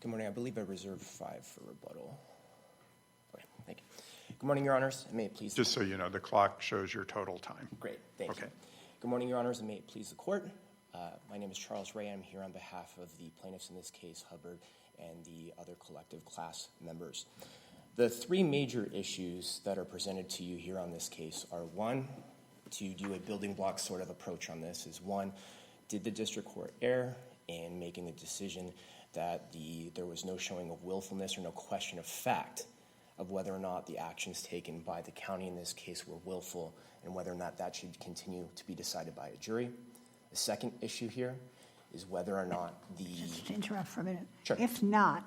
Good morning. I believe I reserved 5 for rebuttal. Okay, thank you. Good morning, Your Honors. May it please Just so you know, the clock shows your total time. Great, thank you. Good morning, Your Honors, and may it please the Court. My name is Charles Ray. I'm here on behalf of the plaintiffs in this case, Hubbard, and the other collective class members. The 3 major issues that are presented to you here on this case are, 1, to do a building block sort of approach on this is, 1, did the district court err in making the decision that there was no showing of willfulness or no question of fact of whether or not the actions taken by the county in this case were willful and whether or not that should continue to be decided by a jury. The second issue here is whether or not Just to interrupt for a minute. Sure. If not,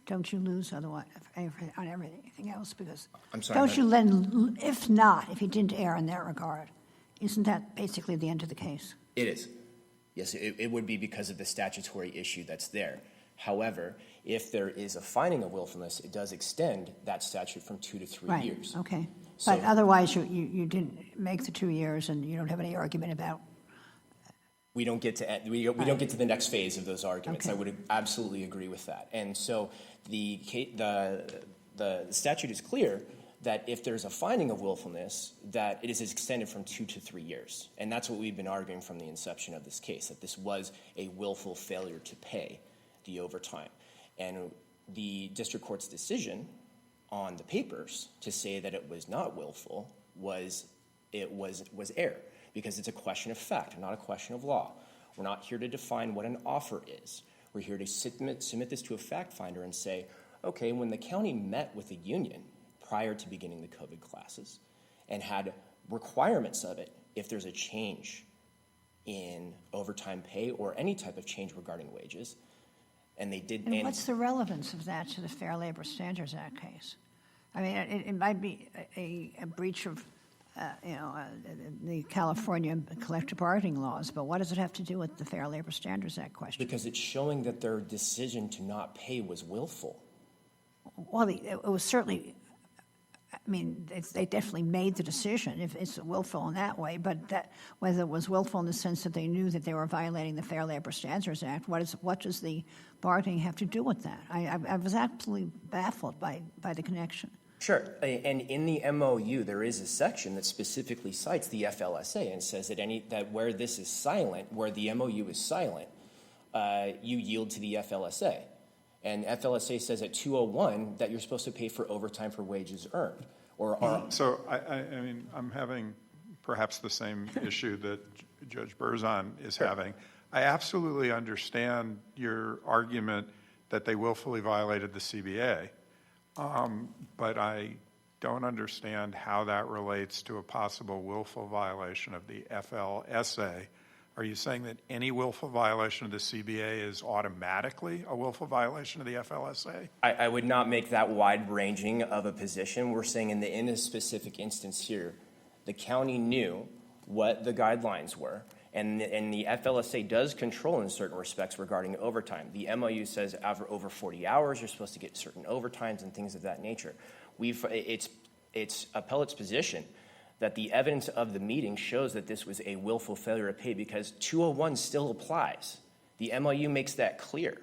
don't you lose otherwise on everything else? Because I'm sorry, don't you then, if not, if he didn't err in that regard, isn't that basically the end of the case? It is. Yes, it would be because of the statutory issue that's there. However, if there is a finding of willfulness, it does extend that statute from 2 to 3 years. Right, okay. So- But otherwise, you didn't make the 2 years and you don't have any argument about. We don't get to we don't get to the next phase of those arguments. Okay. I would absolutely agree with that. And so the statute is clear that if there's a finding of willfulness, that it is extended from 2 to 3 years. And that's what we've been arguing from the inception of this case, that this was a willful failure to pay the overtime. And the district court's decision on the papers to say that it was not willful was error, because it's a question of fact, not a question of law. We're not here to define what an offer is. We're here to submit this to a fact finder and say, okay, when the county met with the union prior to beginning the COVID classes and had requirements of it, if there's a change in overtime pay or any type of change regarding wages, and they did. And what's the relevance of that to the Fair Labor Standards Act case? I mean, it might be a breach of, the California collective bargaining laws, but what does it have to do with the Fair Labor Standards Act question? Because it's showing that their decision to not pay was willful. Well, it was certainly. I mean, they definitely made the decision if it's willful in that way, but that whether it was willful in the sense that they knew that they were violating the Fair Labor Standards Act, what does the bargaining have to do with that? I was absolutely baffled by the connection. Sure, and in the MOU, there is a section that specifically cites the FLSA and says that where this is silent, where the MOU is silent, you yield to the FLSA. And FLSA says at 201 that you're supposed to pay for overtime for wages earned. So, I mean, I'm having perhaps the same issue that Judge Berzon is having. I absolutely understand your argument that they willfully violated the CBA, but I don't understand how that relates to a possible willful violation of the FLSA. Are you saying that any willful violation of the CBA is automatically a willful violation of the FLSA? I would not make that wide-ranging of a position. We're saying in a specific instance here, the county knew what the guidelines were, and the FLSA does control in certain respects regarding overtime. The MOU says over 40 hours, you're supposed to get certain overtimes and things of that nature. It's appellate's position that the evidence of the meeting shows that this was a willful failure to pay because 201 still applies. The MOU makes that clear.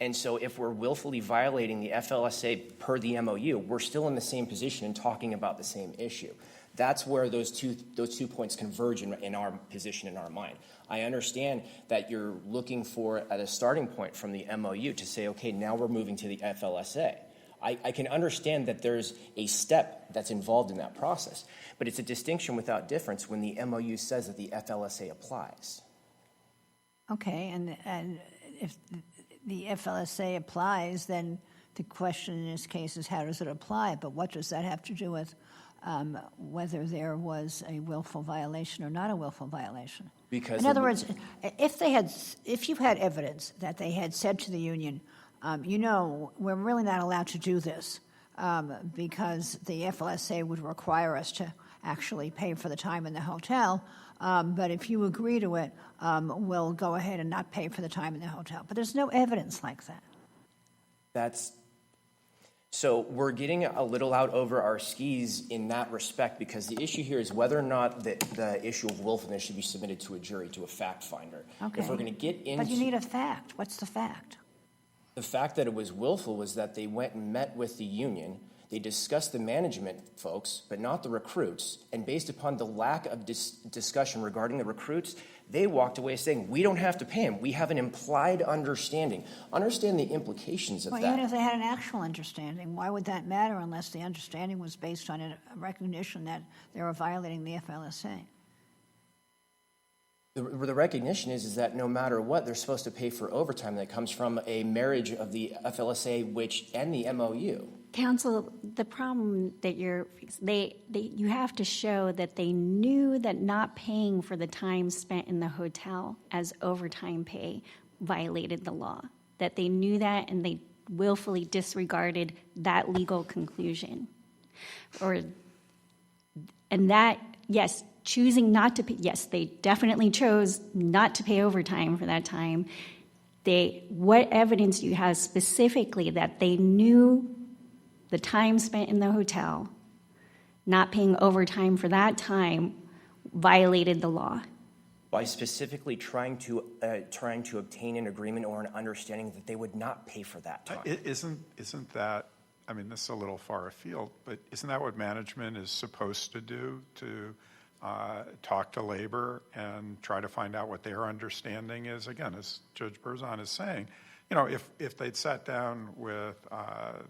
And so if we're willfully violating the FLSA per the MOU, we're still in the same position and talking about the same issue. That's where those two points converge in our position, in our mind. I understand that you're looking for at a starting point from the MOU to say, okay, now we're moving to the FLSA. I can understand that there's a step that's involved in that process, but it's a distinction without difference when the MOU says that the FLSA applies. Okay, and if the FLSA applies, then the question in this case is how does it apply? But what does that have to do with whether there was a willful violation or not a willful violation? Because in other words, if you had evidence that they had said to the union, we're really not allowed to do this because the FLSA would require us to actually pay for the time in the hotel. But if you agree to it, we'll go ahead and not pay for the time in the hotel. But there's no evidence like that. So we're getting a little out over our skis in that respect because the issue here is whether or not the issue of willfulness should be submitted to a jury, to a fact finder. Okay. If we're going to get into... But you need a fact. What's the fact? The fact that it was willful was that they went and met with the union. They discussed the management folks, but not the recruits. And based upon the lack of discussion regarding the recruits, they walked away saying, we don't have to pay them. We have an implied understanding. Understand the implications of Well, that. even if they had an actual understanding, why would that matter unless the understanding was based on a recognition that they were violating the FLSA? The recognition is that no matter what, they're supposed to pay for overtime that comes from a marriage of the FLSA and the MOU. Counsel, the problem that you have to show that they knew that not paying for the time spent in the hotel as overtime pay violated the law, that they knew that and they willfully disregarded that legal conclusion. And that, yes, choosing not to pay, yes, they definitely chose not to pay overtime for that time. What evidence do you have specifically that they knew the time spent in the hotel, not paying overtime for that time, violated the law? By specifically trying to obtain an agreement or an understanding that they would not pay for that time. Isn't that, I mean, this is a little far afield, but isn't that what management is supposed to do, to talk to labor and try to find out what their understanding is? Again, as Judge Berzon is saying, you know, if they'd sat down with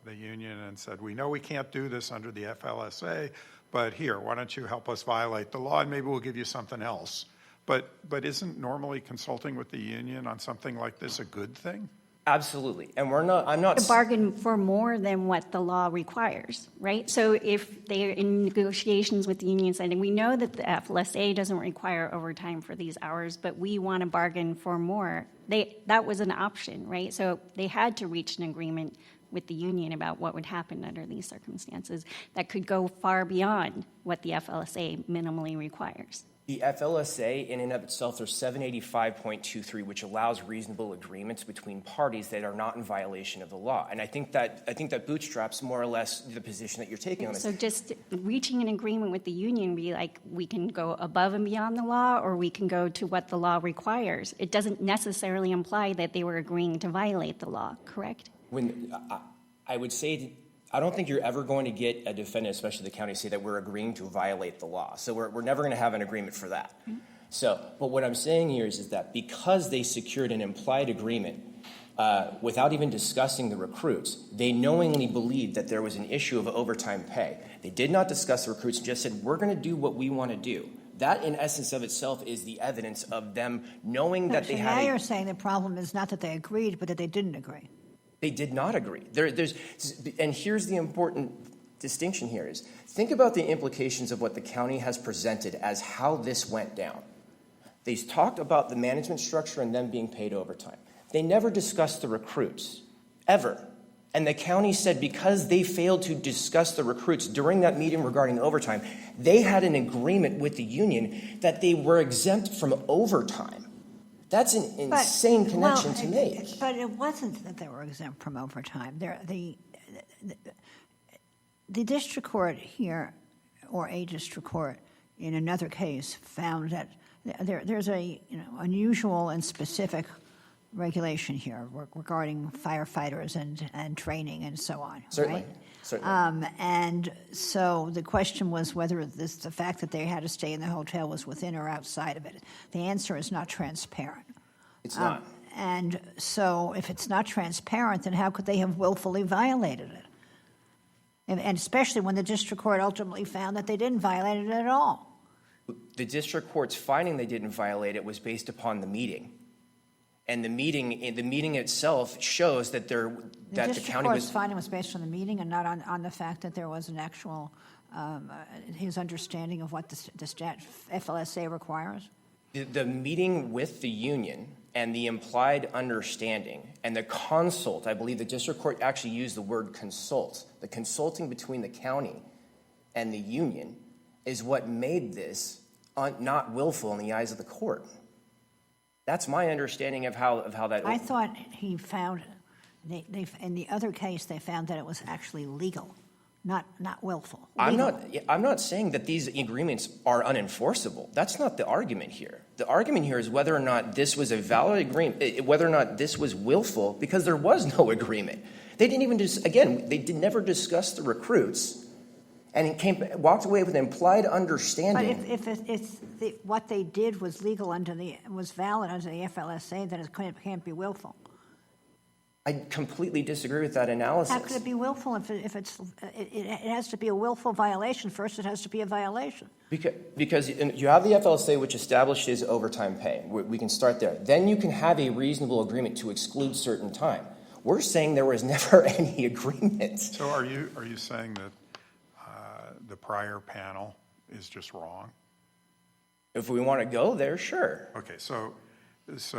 the union and said, we know we can't do this under the FLSA, but here, why don't you help us violate the law and maybe we'll give you something else. But isn't normally consulting with the union on something like this a good thing? Absolutely. And I'm not To bargain for more than what the law requires, right? So if they're in negotiations with the union saying, we know that the FLSA doesn't require overtime for these hours, but we want to bargain for more, that was an option, right? So they had to reach an agreement with the union about what would happen under these circumstances that could go far beyond what the FLSA minimally requires. The FLSA, in and of itself, there's 785.23, which allows reasonable agreements between parties that are not in violation of the law. And I think that bootstraps more or less the position that you're taking on this. So just reaching an agreement with the union, be like, we can go above and beyond the law, or we can go to what the law requires. It doesn't necessarily imply that they were agreeing to violate the law, correct? I would say, I don't think you're ever going to get a defendant, especially the county, say that we're agreeing to violate the law. So we're never going to have an agreement for that. Mm-hmm. So, but what I'm saying here is that because they secured an implied agreement without even discussing the recruits, they knowingly believed that there was an issue of overtime pay. They did not discuss the recruits, just said, we're going to do what we want to do. That, in essence of itself, is the evidence of them knowing that they had. Now you're saying the problem is not that they agreed, but that they didn't agree. They did not agree. And here's the important distinction here is, think about the implications of what the county has presented as how this went down. They talked about the management structure and them being paid overtime. They never discussed the recruits, ever. And the county said because they failed to discuss the recruits during that meeting regarding overtime, they had an agreement with the union that they were exempt from overtime. That's an insane connection to make. But it wasn't that they were exempt from overtime. The district court here, or a district court in another case, found that there's a unusual and specific regulation here regarding firefighters and training and so on. Certainly. Right? Certainly. And so the question was whether the fact that they had to stay in the hotel was within or outside of it. The answer is not transparent. It's not. And so if it's not transparent, then how could they have willfully violated it? And especially when the district court ultimately found that they didn't violate it at all. The district court's finding they didn't violate it was based upon the meeting. And the meeting itself shows that the county was. The district court's finding was based on the meeting and not on the fact that there was an actual his understanding of what the FLSA requires. The meeting with the union and the implied understanding and the consult, I believe the district court actually used the word consult. The consulting between the county and the union is what made this not willful in the eyes of the court. That's my understanding of how that. I thought he found, in the other case, they found that it was actually legal not willful. I'm Legal. not saying that these agreements are unenforceable. That's not the argument here. The argument here is whether or not this was a valid agreement, whether or not this was willful, because there was no agreement. They didn't even never discuss the recruits, and walked away with an implied understanding. But if what they did was legal was valid under the FLSA, then it can't be willful. I completely disagree with that analysis. How could it be willful if it has to be a willful violation? First, it has to be a violation. Because you have the FLSA, which establishes overtime pay. We can start there. Then you can have a reasonable agreement to exclude certain time. We're saying there was never any agreement. So are you saying that the prior panel is just wrong? If we want to go there, sure. Okay, so it's,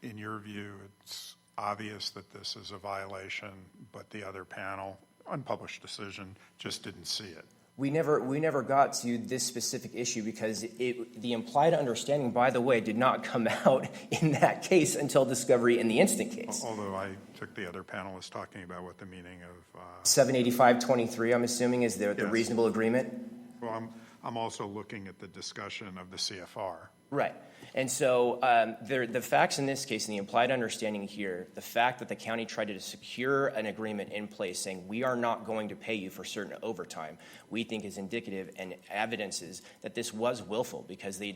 in your view, it's obvious that this is a violation, but the other panel, unpublished decision, just didn't see it. We never got to this specific issue because the implied understanding, by the way, did not come out in that case until discovery in the instant case. Although I took the other panelists talking about what the meaning of 785.23, I'm assuming, is the Yes. reasonable agreement? Well, I'm also looking at the discussion of the CFR. Right. And so the facts in this case and the implied understanding here, the fact that the county tried to secure an agreement in place saying we are not going to pay you for certain overtime, we think is indicative and evidences that this was willful because they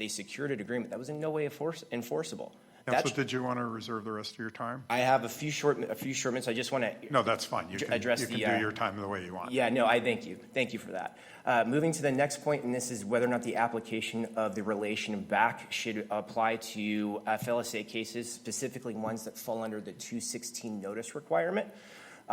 secured an agreement that was in no way enforceable. Counsel, did you want to reserve the rest of your time? I have a few short minutes. I just want to No, that's fine. You can do your time the way you want. Yeah, no, I thank you. Thank you for that. Moving to the next point, and this is whether or not the application of the relation back should apply to FLSA cases, specifically ones that fall under the 216 notice requirement.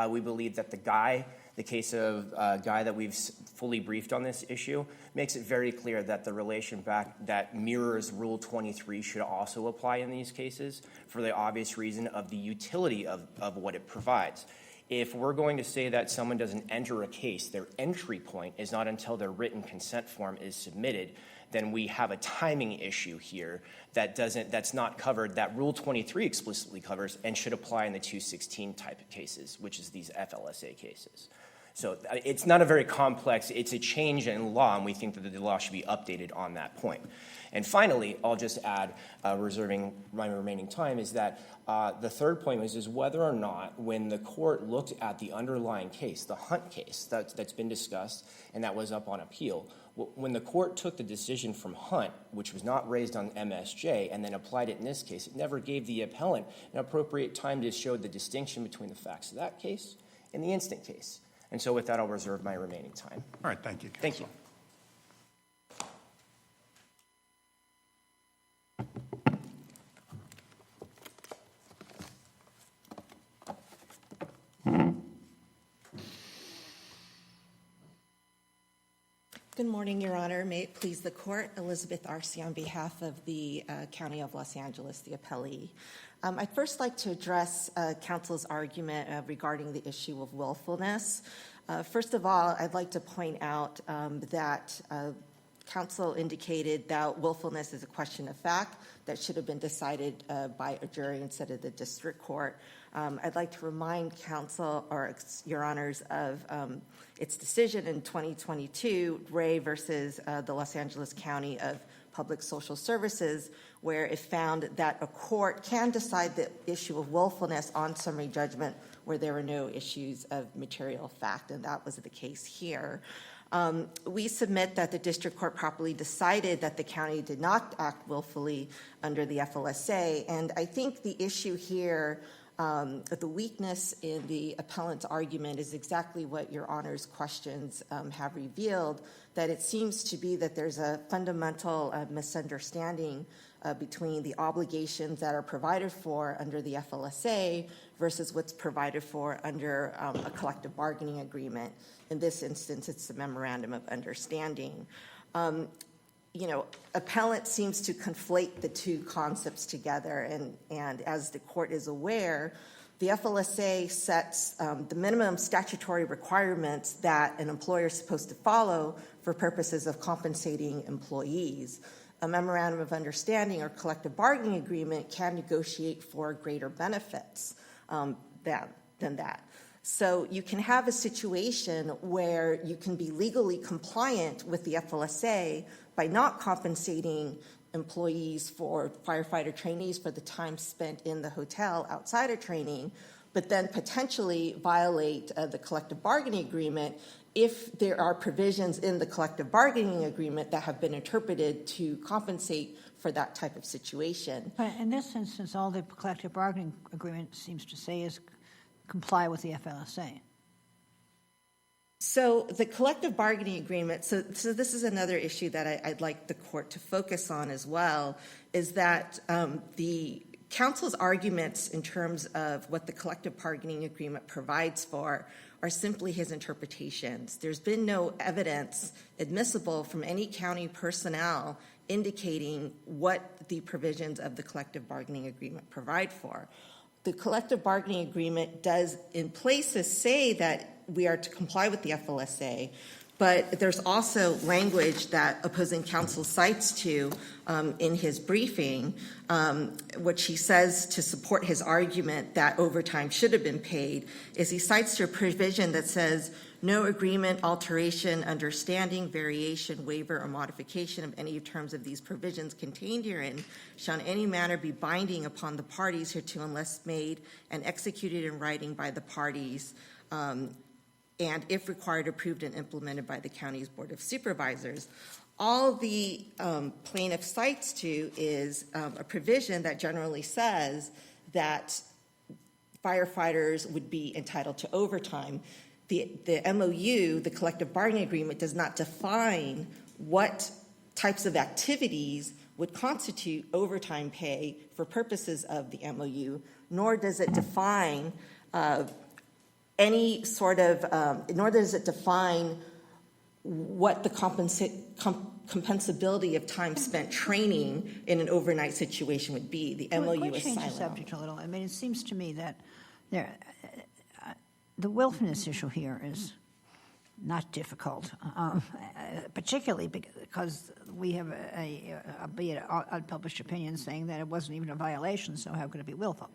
We believe that the case of Guy that we've fully briefed on this issue makes it very clear that the relation back that mirrors Rule 23 should also apply in these cases for the obvious reason of the utility of what it provides. If we're going to say that someone doesn't enter a case, their entry point is not until their written consent form is submitted, then we have a timing issue here that's not covered, that Rule 23 explicitly covers and should apply in the 216 type of cases, which is these FLSA cases. So it's not a very complex, it's a change in law, and we think that the law should be updated on that point. And finally, I'll just add, reserving my remaining time, is that the third point is whether or not when the court looked at the underlying case, the Hunt case that's been discussed and that was up on appeal, when the court took the decision from Hunt, which was not raised on MSJ, and then applied it in this case, it never gave the appellant an appropriate time to show the distinction between the facts of that case and the instant case. And so with that, I'll reserve my remaining time. All right, thank you, counsel. Thank you. Good morning, Your Honor. May it please the Court, Elizabeth Arce on behalf of the County of Los Angeles, the appellee. I'd first like to address counsel's argument regarding the issue of willfulness. First of all, I'd like to point out that counsel indicated that willfulness is a question of fact that should have been decided by a jury instead of the district court. I'd like to remind counsel, or Your Honors, of its decision in 2022, Ray versus the Los Angeles County of Public Social Services, where it found that a court can decide the issue of willfulness on summary judgment where there were no issues of material fact, and that was the case here. We submit that the district court properly decided that the county did not act willfully under the FLSA, and I think the issue here, the weakness in the appellant's argument is exactly what Your Honor's questions have revealed, that it seems to be that there's a fundamental misunderstanding between the obligations that are provided for under the FLSA versus what's provided for under a collective bargaining agreement. In this instance, it's the Memorandum of Understanding. Appellant seems to conflate the two concepts together, and as the court is aware, the FLSA sets the minimum statutory requirements that an employer is supposed to follow for purposes of compensating employees. A Memorandum of Understanding or collective bargaining agreement can negotiate for greater benefits than that. So you can have a situation where you can be legally compliant with the FLSA by not compensating employees for firefighter trainees for the time spent in the hotel outside of training, but then potentially violate the collective bargaining agreement if there are provisions in the collective bargaining agreement that have been interpreted to compensate for that type of situation. But in this instance, all the collective bargaining agreement seems to say is comply with the FLSA. So the collective bargaining agreement, so this is another issue that I'd like the court to focus on as well, is that the council's arguments in terms of what the collective bargaining agreement provides for are simply his interpretations. There's been no evidence admissible from any county personnel indicating what the provisions of the collective bargaining agreement provide for. The collective bargaining agreement does in places say that we are to comply with the FLSA, but there's also language that opposing counsel cites to in his briefing, which he says to support his argument that overtime should have been paid, is he cites to a provision that says, no agreement, alteration, understanding, variation, waiver, or modification of any terms of these provisions contained herein shall in any manner be binding upon the parties hereto unless made and executed in writing by the parties, and if required, approved and implemented by the county's Board of Supervisors. All the plaintiff cites to is a provision that generally says that firefighters would be entitled to overtime. The MOU, the collective bargaining agreement, does not define what types of activities would constitute overtime pay for purposes of the MOU, nor does it define any sort of, nor does it define what the compensability of time spent training in an overnight situation would be. The MOU is Change the silent. subject a little. I mean, it seems to me that the willfulness issue here is not difficult, particularly because we have be it unpublished opinion saying that it wasn't even a violation, so how could it be willful?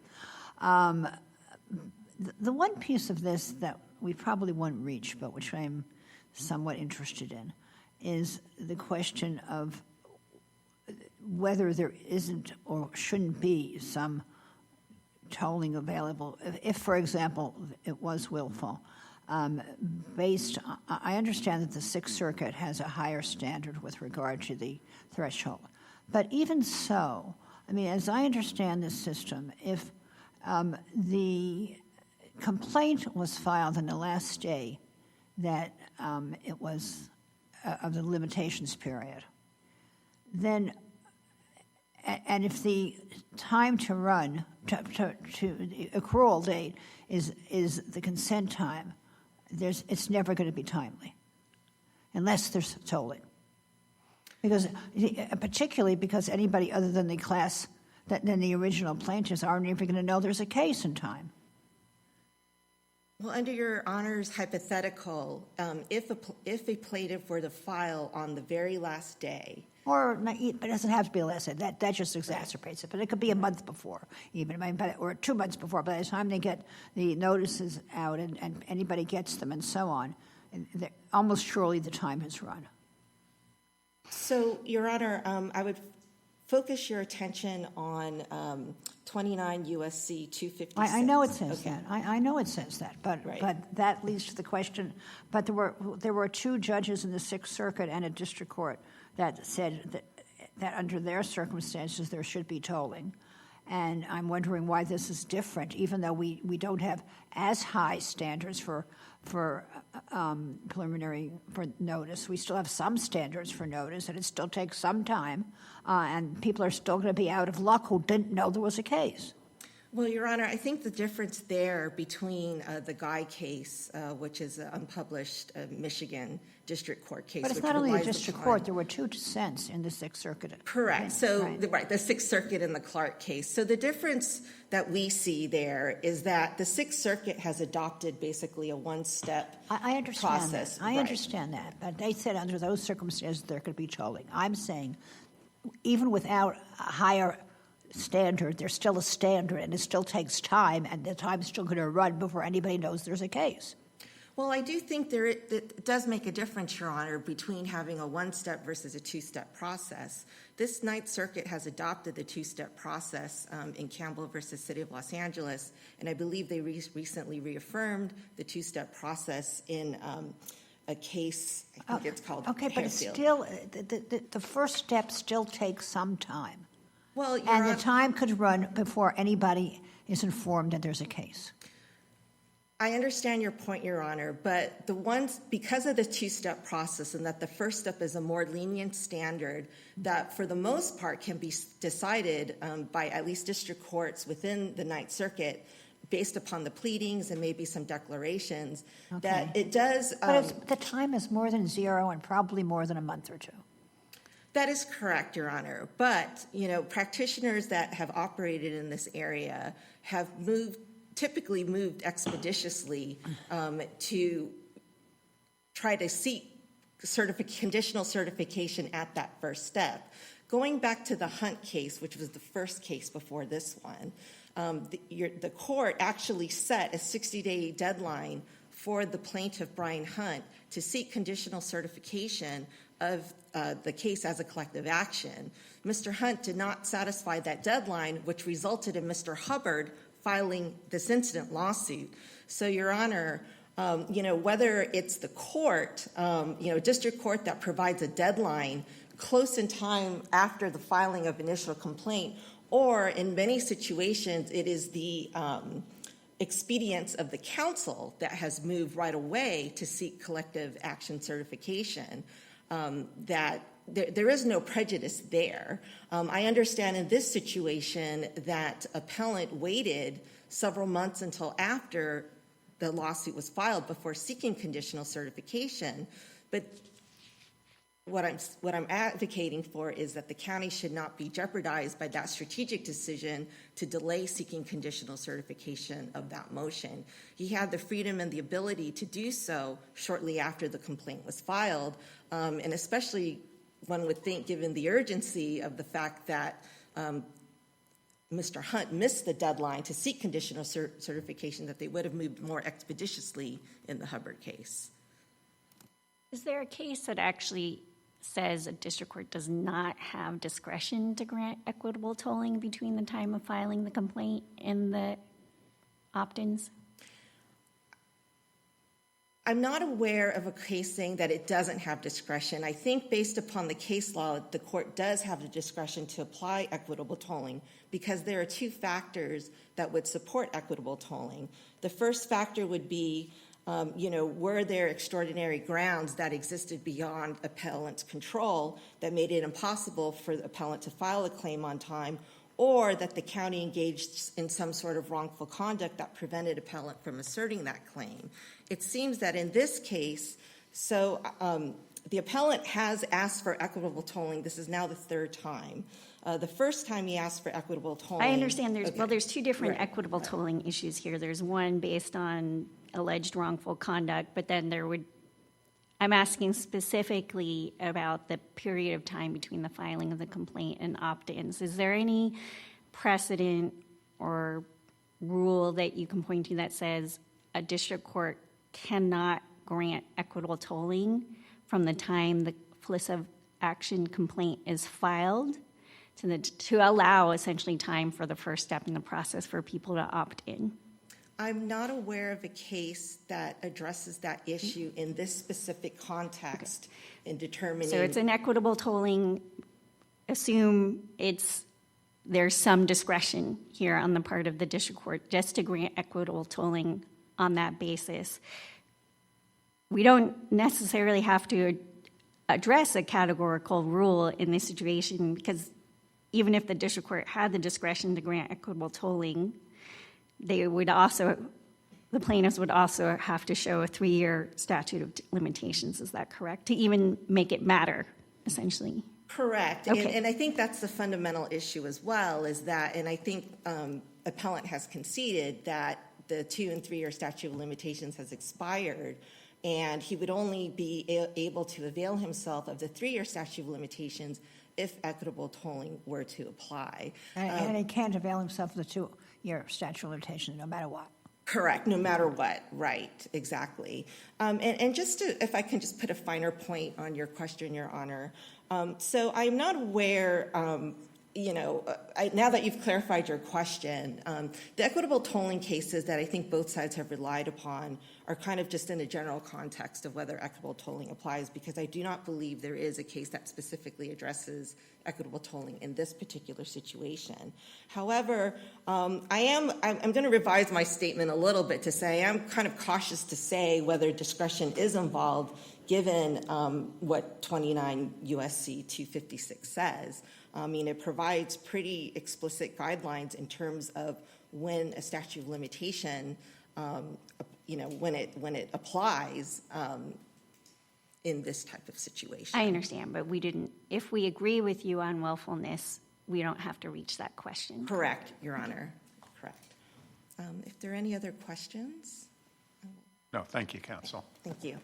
The one piece of this that we probably won't reach, but which I'm somewhat interested in, is the question of whether there isn't or shouldn't be some tolling available, if, for example, it was willful. I understand that the Sixth Circuit has a higher standard with regard to the threshold. But even so, I mean, as I understand this system, if the complaint was filed on the last day that it was of the limitations period, then, and if the time to run to the accrual date is the consent time, it's never going to be timely unless there's tolling. Because particularly because anybody other than the class than the original plaintiffs aren't even going to know there's a case in time. Well, under Your Honor's hypothetical, if a plaintiff were to file on the very last day, Or not, but it doesn't have to be the last day. That just exacerbates it. But it could be a month before, even, or 2 months before. By the time they get the notices out and anybody gets them and so on, almost surely the time has run. So, Your Honor, I would focus your attention on 29 U.S.C. 256. I know it says that. I know it says that. But that leads to the question. But there were 2 judges in the Sixth Circuit and a district court that said that under their circumstances there should be tolling. And I'm wondering why this is different, even though we don't have as high standards for preliminary for notice. We still have some standards for notice, and it still takes some time, and people are still going to be out of luck who didn't know there was a case. Well, Your Honor, I think the difference there between the Guy case, which is an unpublished Michigan district court case. But it's not only the district court. There were 2 dissents in the Sixth Circuit. Correct. So, the Sixth Circuit and the Clark case. So the difference that we see there is that the Sixth Circuit has adopted basically a one-step I understand process. that. I understand that. But they said under those circumstances there could be tolling. I'm saying even without a higher standard, there's still a standard, and it still takes time, and the time's still going to run before anybody knows there's a case. Well, I do think it does make a difference, Your Honor, between having a one-step versus a two-step process. This Ninth Circuit has adopted the two-step process in Campbell versus City of Los Angeles, and I believe they recently reaffirmed the two-step process in a case, I think it's called Okay, but it's Harefield. still, the first step still takes some time. Well, Your And Honor, the time could run before anybody is informed that there's a case. I understand your point, Your Honor, but because of the two-step process and that the first step is a more lenient standard that for the most part can be decided by at least district courts within the Ninth Circuit based upon the pleadings and maybe some declarations, that it does... But the time is more than zero and probably more than a month or two. That is correct, Your Honor. But, practitioners that have operated in this area have typically moved expeditiously to try to seek conditional certification at that first step. Going back to the Hunt case, which was the first case before this one, the court actually set a 60-day deadline for the plaintiff, Brian Hunt, to seek conditional certification of the case as a collective action. Mr. Hunt did not satisfy that deadline, which resulted in Mr. Hubbard filing this incident lawsuit. So, Your Honor, whether it's the court, district court that provides a deadline close in time after the filing of initial complaint, or in many situations, it is the expedience of the council that has moved right away to seek collective action certification, that there is no prejudice there. I understand in this situation that appellant waited several months until after the lawsuit was filed before seeking conditional certification. But what I'm advocating for is that the county should not be jeopardized by that strategic decision to delay seeking conditional certification of that motion. He had the freedom and the ability to do so shortly after the complaint was filed, and especially one would think, given the urgency of the fact that Mr. Hunt missed the deadline to seek conditional certification, that they would have moved more expeditiously in the Hubbard case. Is there a case that actually says a district court does not have discretion to grant equitable tolling between the time of filing the complaint and the opt-ins? I'm not aware of a case saying that it doesn't have discretion. I think based upon the case law, the court does have the discretion to apply equitable tolling because there are two factors that would support equitable tolling. The first factor would be, were there extraordinary grounds that existed beyond appellant's control that made it impossible for the appellant to file a claim on time, or that the county engaged in some sort of wrongful conduct that prevented appellant from asserting that claim. It seems that in this case, the appellant has asked for equitable tolling. This is now the third time. The first time he asked for equitable tolling. I understand there's two different equitable tolling issues here. There's one based on alleged wrongful conduct, but then I'm asking specifically about the period of time between the filing of the complaint and opt-ins. Is there any precedent or rule that you can point to that says a district court cannot grant equitable tolling from the time the FLISA action complaint is filed to allow essentially time for the first step in the process for people to opt in? I'm not aware of a case that addresses that issue in this specific context in determining. So it's an equitable tolling. Assume there's some discretion here on the part of the district court just to grant equitable tolling on that basis. We don't necessarily have to address a categorical rule in this situation because even if the district court had the discretion to grant equitable tolling, the plaintiffs would also have to show a 3-year statute of limitations. Is that correct? To even make it matter, essentially. Correct. Okay. And I think that's the fundamental issue as well, is that, and I think appellant has conceded that the 2- and 3-year statute of limitations has expired, and he would only be able to avail himself of the 3-year statute of limitations if equitable tolling were to apply. And he can't avail himself of the 2-year statute of limitations no matter what. Correct, no matter what, right, exactly. And just to, if I can just put a finer point on your question, Your Honor. So I'm not aware, now that you've clarified your question, the equitable tolling cases that I think both sides have relied upon are kind of just in a general context of whether equitable tolling applies, because I do not believe there is a case that specifically addresses equitable tolling in this particular situation. However, I'm going to revise my statement a little bit to say I'm kind of cautious to say whether discretion is involved given what 29 USC 256 says. I mean, it provides pretty explicit guidelines in terms of when a statute of limitation, when it applies in this type of situation. I understand, but we didn't, if we agree with you on willfulness, we don't have to reach that question. Correct, Your Honor, correct. If there are any other questions? No, thank you, counsel. Thank you.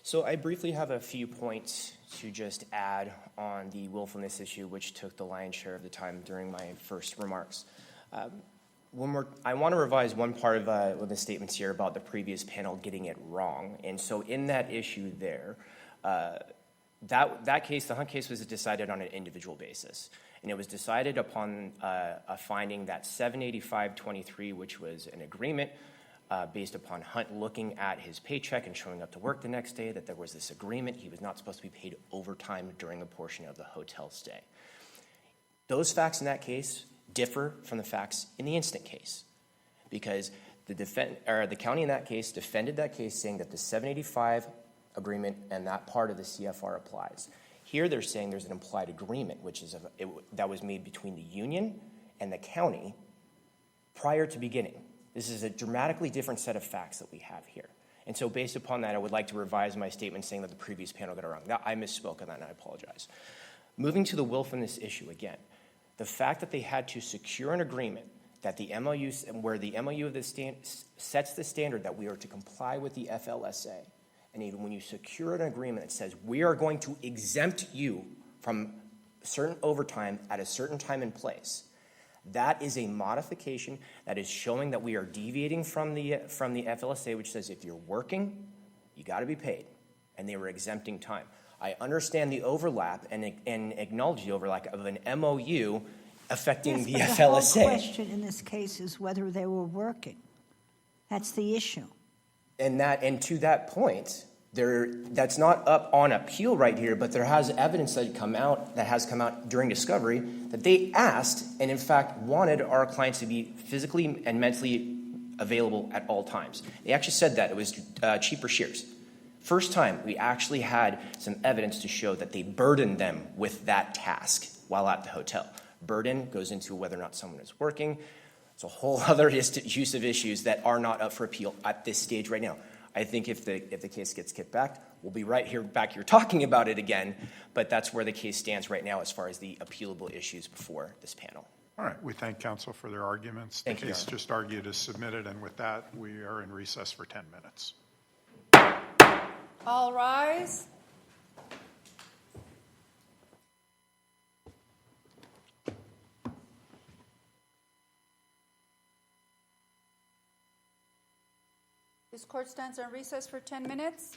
So I briefly have a few points to just add on the willfulness issue, which took the lion's share of the time during my first remarks. I want to revise one part of the statements here about the previous panel getting it wrong. And so in that issue there, that case, the Hunt case, was decided on an individual basis. And it was decided upon a finding that 785.23, which was an agreement based upon Hunt looking at his paycheck and showing up to work the next day, that there was this agreement. He was not supposed to be paid overtime during a portion of the hotel stay. Those facts in that case differ from the facts in the instant case, because the county in that case defended that case, saying that the 785 agreement and that part of the CFR applies. Here they're saying there's an implied agreement, which is that was made between the union and the county prior to beginning. This is a dramatically different set of facts that we have here. And so based upon that, I would like to revise my statement saying that the previous panel got it wrong. I misspoke on that, and I apologize. Moving to the willfulness issue again, the fact that they had to secure an agreement that the MOU, where the MOU of the sets the standard that we are to comply with the FLSA, and even when you secure an agreement that says we are going to exempt you from certain overtime at a certain time and place, that is a modification that is showing that we are deviating from the FLSA, which says if you're working, you got to be paid, and they were exempting time. I understand the overlap and acknowledge the overlap of an MOU affecting the FLSA. The whole question in this case is whether they were working. That's the issue. And to that point, that's not up on appeal right here, but there has evidence that has come out during discovery that they asked and in fact wanted our clients to be physically and mentally available at all times. They actually said that. It was cheaper shears. First time we actually had some evidence to show that they burdened them with that task while at the hotel. Burden goes into whether or not someone is working. It's a whole other use of issues that are not up for appeal at this stage right now. I think if the case gets kicked back, we'll be right here back here talking about it again, but that's where the case stands right now as far as the appealable issues before this panel. All right, we thank counsel for their arguments. The case just argued is submitted, and with that, we are in recess for 10 minutes. All rise. This court stands on recess for 10 minutes.